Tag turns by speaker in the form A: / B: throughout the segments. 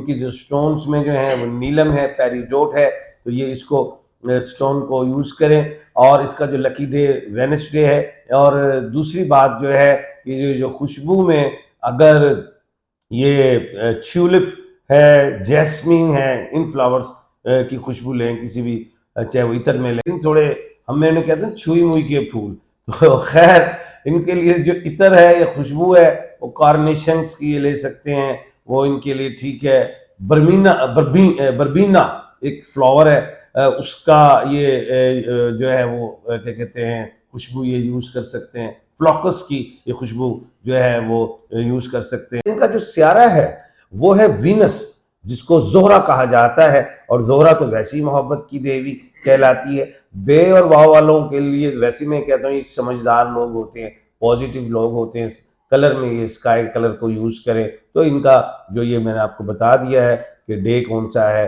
A: इनकी जो स्टोन्स में जो है वो नीलम है, पेरिडोट है, तो ये इसको स्टोन को यूज़ करें। और इसका जो लकी डे वेडनेसडे है। और दूसरी बात जो है, ये जो खुशबू में अगर ये ट्यूलिप है, जैस्मीन है, इन फ्लावर्स की खुशबू लें किसी भी, चाहे वो इतर में, लेकिन थोड़े हमें उन्हें कहते हैं छुई मुई के फूल, तो खैर इनके लिए जो इतर है या खुशबू है वो कार्नेशंस की ले सकते हैं, वो इनके लिए ठीक है। बर्बीना एक फ्लावर है, उसका ये जो है वो क्या कहते हैं खुशबू ये यूज कर सकते हैं। फ्लॉकस की ये खुशबू जो है वो यूज कर सकते हैं। इनका जो सियारा है वो है वीनस, जिसको जोहरा कहा जाता है, और जोहरा तो वैसी मोहब्बत की देवी कहलाती है। बे और वाव वालों के लिए वैसे मैं कहता हूँ समझदार लोग होते हैं, पॉजिटिव लोग होते हैं, कलर में ये स्काई कलर को यूज करें। तो इनका जो ये मैंने आपको बता दिया है कि डे कौन सा है।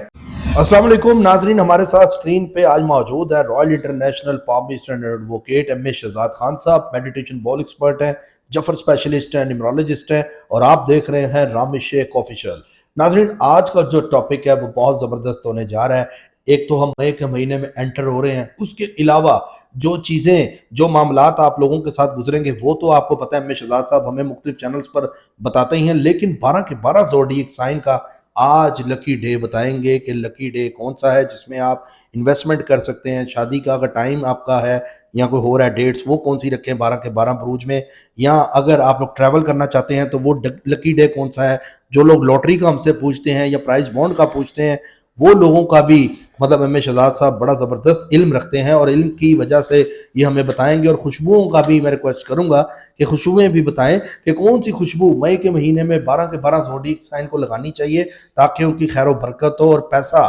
B: अस्सलाम वालेकुम नाजरीन, हमारे साथ स्क्रीन पे आज मौजूद है royal international palm standard advocate M A Shahzad Khan साहब। मेडिटेशन बॉल एक्सपर्ट हैं, जफर स्पेशलिस्ट हैं, न्यूमरोलॉजिस्ट हैं, और आप देख रहे हैं रामिश शेख ऑफिशियल। नाजरीन, आज का जो टॉपिक है वो बहुत ज़बरदस्त होने जा रहा है। एक तो हम मई के महीने में एंटर हो रहे हैं, उसके अलावा जो चीज़ें जो मामलात आप लोगों के साथ गुजरेंगे वो तो आपको पता है, एम ए शहजाद साहब हमें मुख्तलिफ चैनल्स पर बताते ही हैं, लेकिन 12 के 12 ज़ोडिएक साइन का आज लकी डे बताएंगे कि लकी डे कौन सा है जिसमें आप इन्वेस्टमेंट कर सकते हैं। शादी का अगर टाइम आपका है या कोई हो रहा है, डेट्स वो कौन सी रखें 12 के 12 बुरूज में, या अगर आप लोग ट्रैवल करना चाहते हैं तो वो लकी डे कौन सा है। जो लोग लॉटरी का हमसे पूछते हैं या प्राइज बॉन्ड का पूछते हैं, वो लोगों का भी मतलब एम ए शहजाद साहब बड़ा ज़बरदस्त इल्म रखते हैं और इल्म की वजह से ये हमें बताएंगे। और खुशबुओं का भी मैं रिक्वेस्ट करूंगा कि खुशबुएं भी बताएं कि कौन सी खुशबू मई के महीने में 12 के 12 ज़ोडिएक साइन को लगानी चाहिए ताकि उनकी खैर बरकत हो और पैसा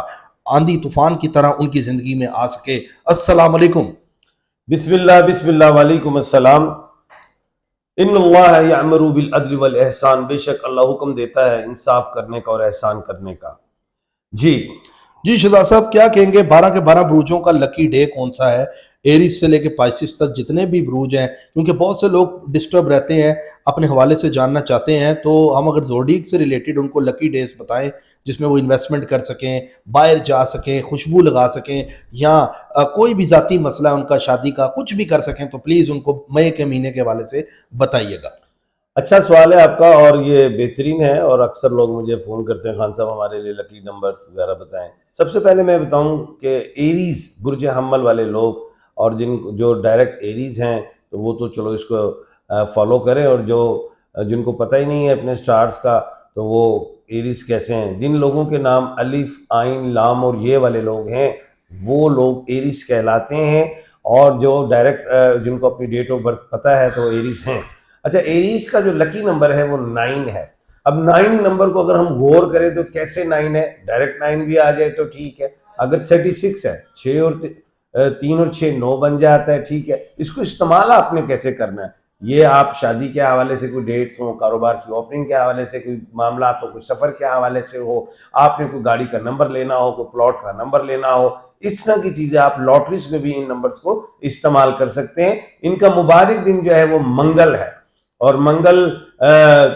B: आंधी तूफान की तरह उनकी ज़िंदगी में आ सके। अस्सलाम वालेकुम।
A: बिस्मिल्लाह बिस्मिल्लाह वालेकुम अस्सलाम। इन्नल्लाह यअमुरु बिल अदल वल एहसान, बेशक अल्लाह हुक्म देता है इंसाफ करने का और एहसान करने का। जी
B: जी शहजाद साहब, क्या कहेंगे 12 के 12 बुरूजों का लकी डे कौन सा है? एरीज से लेके पाइसिस तक जितने भी बुरूज हैं, क्योंकि बहुत से लोग डिस्टर्ब रहते हैं, अपने हवाले से जानना चाहते हैं, तो हम अगर ज़ोडिएक से रिलेटेड उनको लकी डेज बताएं जिसमें वो इन्वेस्टमेंट कर सकें, बाहर जा सकें, खुशबू लगा सकें, या कोई भी ज़ाती मसला है उनका, शादी का कुछ भी कर सकें, तो प्लीज़ उनको मई के महीने के हवाले से बताइएगा।
A: अच्छा सवाल है आपका, और ये बेहतरीन है, और अक्सर लोग मुझे फ़ोन करते हैं खान साहब हमारे लिए लकी नंबर्स वगैरह बताएं। सबसे पहले मैं बताऊं कि एरीज बुर्ज हम्मल वाले लोग, और जो डायरेक्ट एरीज हैं, तो वो तो चलो इसको फॉलो करें, और जो जिनको पता ही नहीं है अपने स्टार्स का, तो वो एरीज कैसे हैं। जिन लोगों के नाम अलिफ आइन लाम और ये वाले लोग हैं, वो लोग एरीज कहलाते हैं। और जो डायरेक्ट जिनको अपनी डेट ऑफ बर्थ पता है तो एरीज हैं। अच्छा, एरीज का जो लकी नंबर है वो 9 है। अब 9 नंबर को अगर हम गौर करें तो कैसे 9 है, डायरेक्ट 9 भी आ जाए तो ठीक है। अगर 36 है, 6 और 3 और 6 9 बन जाता है, ठीक है। इसको इस्तेमाल आपने कैसे करना है, ये आप शादी के हवाले से कोई डेट्स हो, कारोबार की ओपनिंग के हवाले से कोई मामला हो, कोई सफर के हवाले से हो, आपने कोई गाड़ी का नंबर लेना हो, कोई प्लॉट का नंबर लेना हो, इस तरह की चीजें आप लॉटरीज में भी इन नंबर्स को इस्तेमाल कर सकते हैं। इनका मुबारक दिन जो है वो मंगल है, और मंगल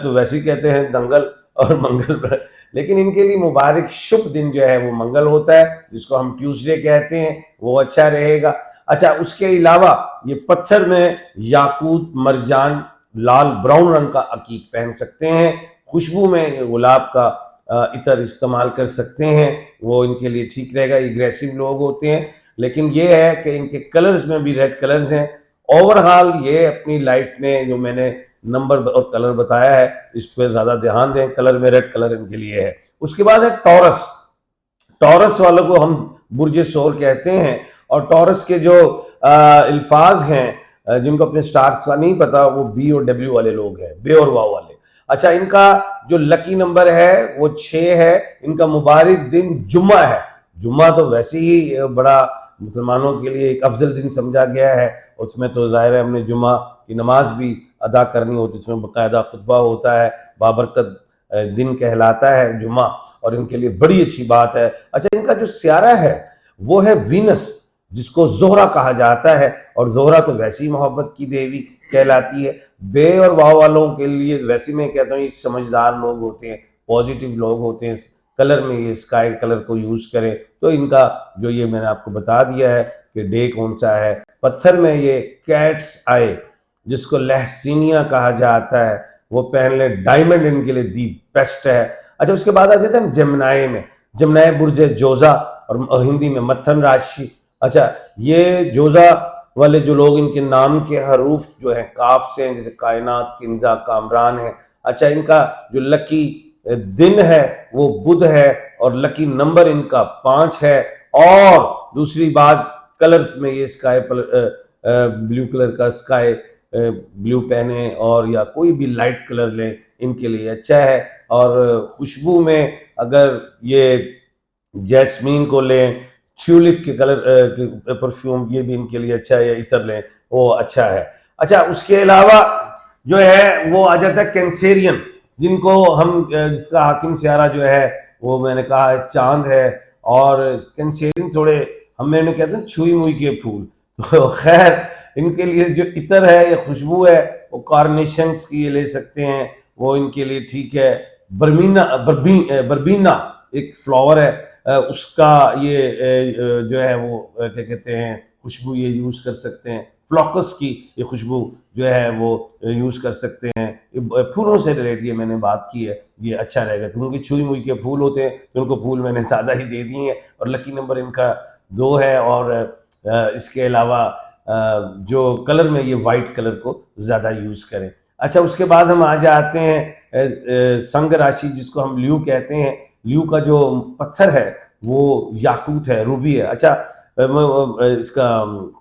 A: तो वैसे ही कहते हैं दंगल और मंगल, लेकिन इनके लिए मुबारक शुभ दिन जो है वो मंगल होता है, जिसको हम ट्यूसडे कहते हैं, वो अच्छा रहेगा। अच्छा, उसके अलावा ये पत्थर में याकूत, मरजान, लाल ब्राउन रंग का अकीक पहन सकते हैं। खुशबू में गुलाब का इतर इस्तेमाल कर सकते हैं, वो इनके लिए ठीक रहेगा। एग्रेसिव लोग होते हैं, लेकिन ये है कि इनके कलर्स में भी रेड कलर्स हैं। ओवरऑल ये अपनी लाइफ में जो मैंने नंबर और कलर बताया है, इस पर ज्यादा ध्यान दें। कलर में रेड कलर इनके लिए है। उसके बाद है टॉरस। टॉरस वालों को हम बुर्ज सोर कहते हैं, और टॉरस के जो अल्फाज हैं जिनको अपने स्टार्स का नहीं पता, वो बी और डब्ल्यू वाले लोग हैं, बे और वाव वाले। अच्छा, इनका जो लकी नंबर है वो 6 है। इनका मुबारक दिन जुम्मा है। जुम्मा तो वैसे ही बड़ा मुसलमानों के लिए एक अफजल दिन समझा गया है। उसमें तो जाहिर है हमने जुम्मा की नमाज भी अदा करनी होती है, उसमें बाकायदा खुतबा होता है, बाबरकत दिन कहलाता है जुम्मा, और इनके लिए बड़ी अच्छी बात है। अच्छा, इनका जो सियारा है वो है वीनस, जिसको जोहरा कहा जाता है, और जोहरा तो वैसी मोहब्बत की देवी कहलाती है। बे और वाव वालों के लिए वैसे मैं कहता हूँ समझदार लोग होते हैं, पॉजिटिव लोग होते हैं, कलर में ये स्काई कलर को यूज करें। तो इनका जो ये मैंने आपको बता दिया है कि डे कौन सा है। पत्थर में ये कैट्स आई जिसको लहसीनिया कहा जाता है वो पहन ले, डायमंड इनके लिए दी बेस्ट है। अच्छा, उसके बाद आ जाते हैं जमनाए में। जमनाए बुर्ज जोजा और हिंदी में मत्थन राशि। अच्छा, ये जोजा वाले जो लोग, इनके नाम के हरूफ जो है काफ से हैं, जैसे कायनात, किंजा, कामरान है। अच्छा, इनका जो लकी दिन है वो बुध है और लकी नंबर इनका 5 है। और दूसरी बात, कलर्स में ये स्काई ब्लू कलर का स्काई ब्लू पहने और या कोई भी लाइट कलर लें, इनके लिए अच्छा है। और खुशबू में अगर ये जैस्मीन को लें, ट्यूलिप के कलर परफ्यूम, ये भी इनके लिए अच्छा है, या इतर लें वो अच्छा है। अच्छा, उसके अलावा जो है वो आ जाता है कैंसेरियन, जिनको हम जिसका हाकिम सियारा जो है वो मैंने कहा है चांद है। और कैंसेरियन थोड़े हम मैंने कहते हैं छुई मुई के फूल। तो खैर, इनके लिए जो इतर है या खुशबू है वो कार्नेशंस की ये ले सकते हैं, वो इनके लिए ठीक है। बरबीना एक फ्लावर है, उसका ये जो है वो क्या कहते हैं खुशबू ये यूज कर सकते हैं। फ्लॉकस की ये खुशबू जो है वो यूज कर सकते हैं। फूलों से रिलेटेड ये मैंने बात की है, ये अच्छा रहेगा क्योंकि छुई मुई के फूल होते हैं, तो उनको फूल मैंने ज़्यादा ही दे दिए हैं। और लकी नंबर इनका 2 है। और इसके अलावा जो कलर में ये वाइट कलर को ज़्यादा यूज करें। अच्छा, उसके बाद हम आ जाते हैं संग राशि, जिसको हम ल्यू कहते हैं। ल्यू का जो पत्थर है वो याकूत है, रूबी है। अच्छा, इसका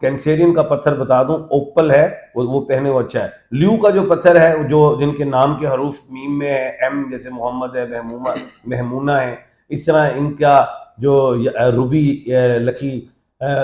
A: कैंसेरियन का पत्थर बता दूं, ओपल है, वो पहने वो अच्छा है। ल्यू का जो पत्थर है, जो जिनके नाम के हरूफ मीम में है, एम जैसे मोहम्मद है, महमूना है, इस तरह इनका जो रूबी लकी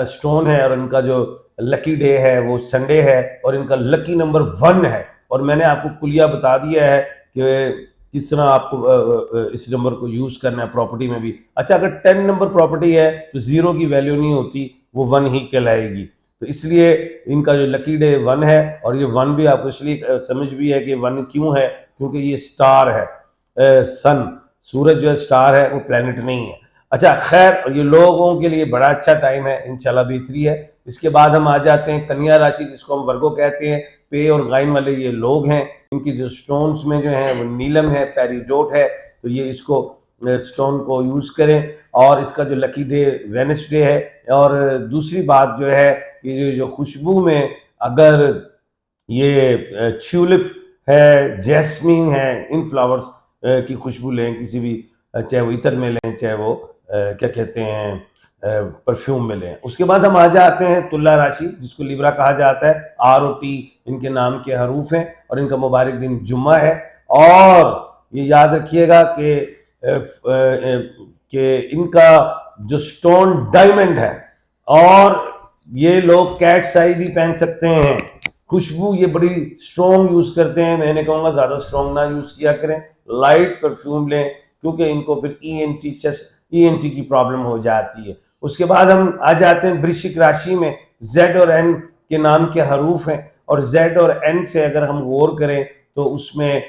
A: स्टोन है, और इनका जो लकी डे है वो संडे है, और इनका लकी नंबर 1 है। और मैंने आपको कुलिया बता दिया है कि किस तरह आपको इस नंबर को यूज करना है प्रॉपर्टी में भी। अच्छा, अगर 10 नंबर प्रॉपर्टी है तो 0 की वैल्यू नहीं होती, वो 1 ही कहलाएगी। तो इसलिए इनका जो लकी डे 1 है, और ये 1 भी आपको इसलिए समझ भी है कि 1 क्यों है, क्योंकि ये स्टार है। सन, सूरज जो है स्टार है, वो प्लेनेट नहीं है। अच्छा, खैर, ये लोगों के लिए बड़ा अच्छा टाइम है, इंशाल्लाह बेहतरी है। इसके बाद हम आ जाते हैं कन्या राशि, जिसको हम वर्गो कहते हैं। पे और गाइन वाले ये लोग हैं, इनकी जो स्टोन्स में जो है वो नीलम है, पेरिडोट है, तो ये इसको स्टोन को यूज करें। और इसका जो लकी डे वेडनेसडे है। और दूसरी बात जो है कि जो खुशबू में अगर ये ट्यूलिप है, जैस्मीन है, इन फ्लावर्स की खुशबू लें किसी भी, चाहे वो इतर में लें, चाहे वो क्या कहते हैं परफ्यूम में लें। उसके बाद हम आ जाते हैं तुला राशि, जिसको लिब्रा कहा जाता है। ROT इनके नाम के हरूफ हैं, और इनका मुबारक दिन जुम्मा है। और ये याद रखिएगा कि इनका जो स्टोन डायमंड है, और ये लोग कैट्स आई भी पहन सकते हैं। खुशबू ये बड़ी स्ट्रॉन्ग यूज करते हैं, मैंने कहूँगा ज़्यादा स्ट्रॉन्ग ना यूज किया करें, लाइट परफ्यूम लें, क्योंकि इनको फिर ENT की प्रॉब्लम हो जाती है। उसके बाद हम आ जाते हैं वृश्चिक राशि में। Z और N के नाम के हरूफ हैं, और Z और N से अगर हम गौर करें तो उसमें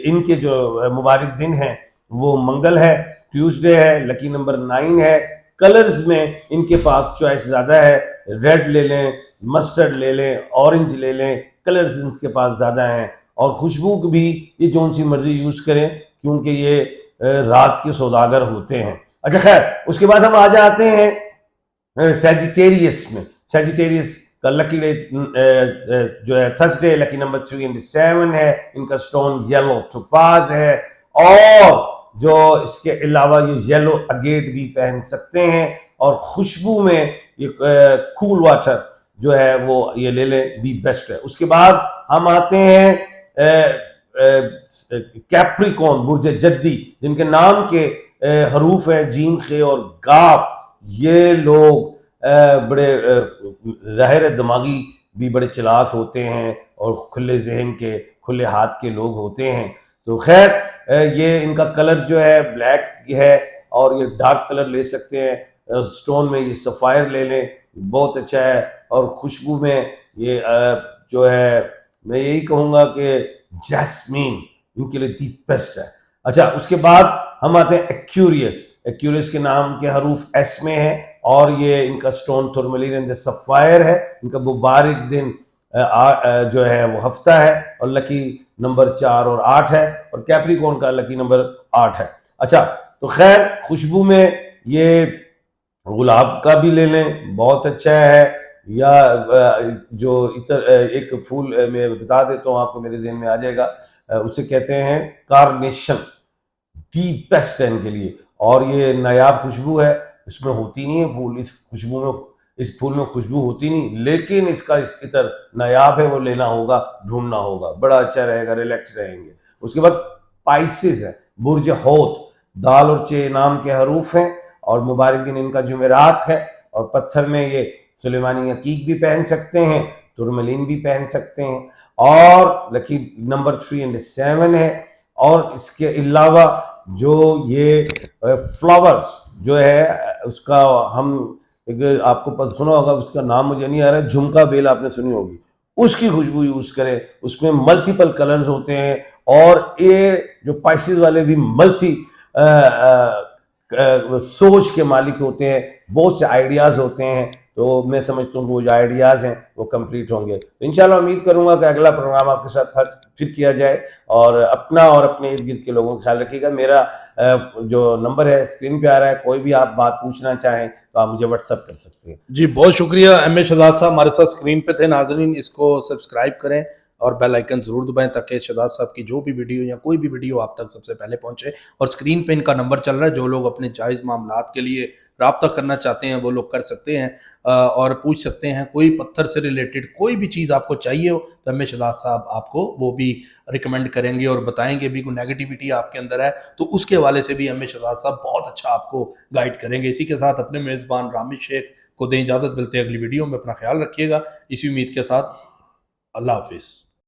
A: इनके जो मुबारक दिन हैं वो मंगल है, ट्यूसडे है, लकी नंबर 9 है। कलर्स में इनके पास चॉइस ज़्यादा है, रेड ले लें, मस्टर्ड ले लें, ऑरेंज ले लें, कलर्स इनके पास ज़्यादा हैं। और खुशबू भी ये जौन सी मर्जी यूज़ करें, क्योंकि ये रात के सौदागर होते हैं। अच्छा, खैर, उसके बाद हम आ जाते हैं सैजिटेरियस में। सैजिटेरियस का लकी डे जो है थर्सडे, लकी नंबर 3 and 7 है। इनका स्टोन येलो टोपाज है। और जो इसके अलावा ये येलो अगेट भी पहन सकते हैं। और खुशबू में ये कूल वाटर जो है वो ये ले लें, दी बेस्ट है। उसके बाद हम आते हैं कैप्रिकॉन, बुर्ज जद्दी, जिनके नाम के हरूफ है जीम, खे और गाफ। ये लोग बड़े ज़ाहिर दिमागी भी बड़े चालाक होते हैं, और खुले जहन के, खुले हाथ के लोग होते हैं। तो खैर, ये इनका कलर जो है ब्लैक है, और ये डार्क कलर ले सकते हैं। स्टोन में ये सफ़ायर ले लें, बहुत अच्छा है। और खुशबू में ये जो है मैं यही कहूँगा कि जैस्मीन इनके लिए दी बेस्ट है। अच्छा, उसके बाद हम आते हैं एक्यूरियस। एक्यूरियस के नाम के हरूफ एस में है और ये इनका स्टोन टूरमैलिन एंड सफायर है। इनका मुबारक दिन जो है वो हफ्ता है और लकी नंबर 4 और 8 है और कैप्रिकॉर्न का लकी नंबर 8 है। अच्छा, तो खैर खुशबू में ये गुलाब का भी ले लें, बहुत अच्छा है, या जो इतर एक फूल मैं बता देता हूँ आपको, मेरे ज़हन में आ जाएगा, उसे कहते हैं कार्नेशन, दी बेस्ट है इनके लिए। और ये नायाब खुशबू है, इसमें होती नहीं है फूल, इस खुशबू में, इस फूल में खुशबू होती नहीं, लेकिन इसका इस इतर नायाब है, वो लेना होगा, ढूंढना होगा, बड़ा अच्छा रहेगा, रिलैक्स रहेंगे। उसके बाद पाइसिस है, बुर्ज होत, दाल और चे नाम के हरूफ हैं और मुबारक दिन इनका जुमेरात है। और पत्थर में ये सुलेमानी अकीक भी पहन सकते हैं, तुरमलीन भी पहन सकते हैं और लकी नंबर 3 एंड 7 है। और इसके अलावा जो ये फ्लावर जो है उसका हम एक आपको पता सुना होगा, उसका नाम मुझे नहीं आ रहा है, झुमका बेल आपने सुनी होगी, उसकी खुशबू यूज करें। उसमें मल्टीपल कलर्स होते हैं और ये जो पाइसेस वाले भी मल्टी सोच के मालिक होते हैं, बहुत से आइडियाज होते हैं। तो मैं समझता हूँ वो जो आइडियाज हैं वो कंप्लीट होंगे। तो इंशाल्लाह उम्मीद करूंगा कि अगला प्रोग्राम आपके साथ फिर किया जाए। और अपना और अपने इर्द गिर्द के लोगों का ख्याल रखिएगा। मेरा जो नंबर है स्क्रीन पे आ रहा है, कोई भी आप बात पूछना चाहें तो आप मुझे व्हाट्सअप कर सकते हैं।
B: जी बहुत शुक्रिया एम ए शहजाद साहब हमारे साथ स्क्रीन पे थे। नाजरीन इसको सब्सक्राइब करें और बेल आइकन जरूर दबाएं ताकि शहजाद साहब की जो भी वीडियो या कोई भी वीडियो आप तक सबसे पहले पहुंचे। और स्क्रीन पे इनका नंबर चल रहा है, जो लोग अपने जायज़ मामलात के लिए रब्ता करना चाहते हैं वो लोग कर सकते हैं और पूछ सकते हैं। कोई पत्थर से रिलेटेड कोई भी चीज़ आपको चाहिए हो तो एम ए शहजाद साहब आपको वो भी रिकमेंड करेंगे और बताएंगे भी। कोई नेगेटिविटी आपके अंदर है तो उसके हवाले से भी एम ए शहजाद साहब बहुत अच्छा आपको गाइड करेंगे। इसी के साथ अपने मेज़बान रामिद शेख को दें इजाज़त, मिलते हैं अगली वीडियो में। अपना ख्याल रखिएगा इसी उम्मीद के साथ। अल्लाह हाफिज़।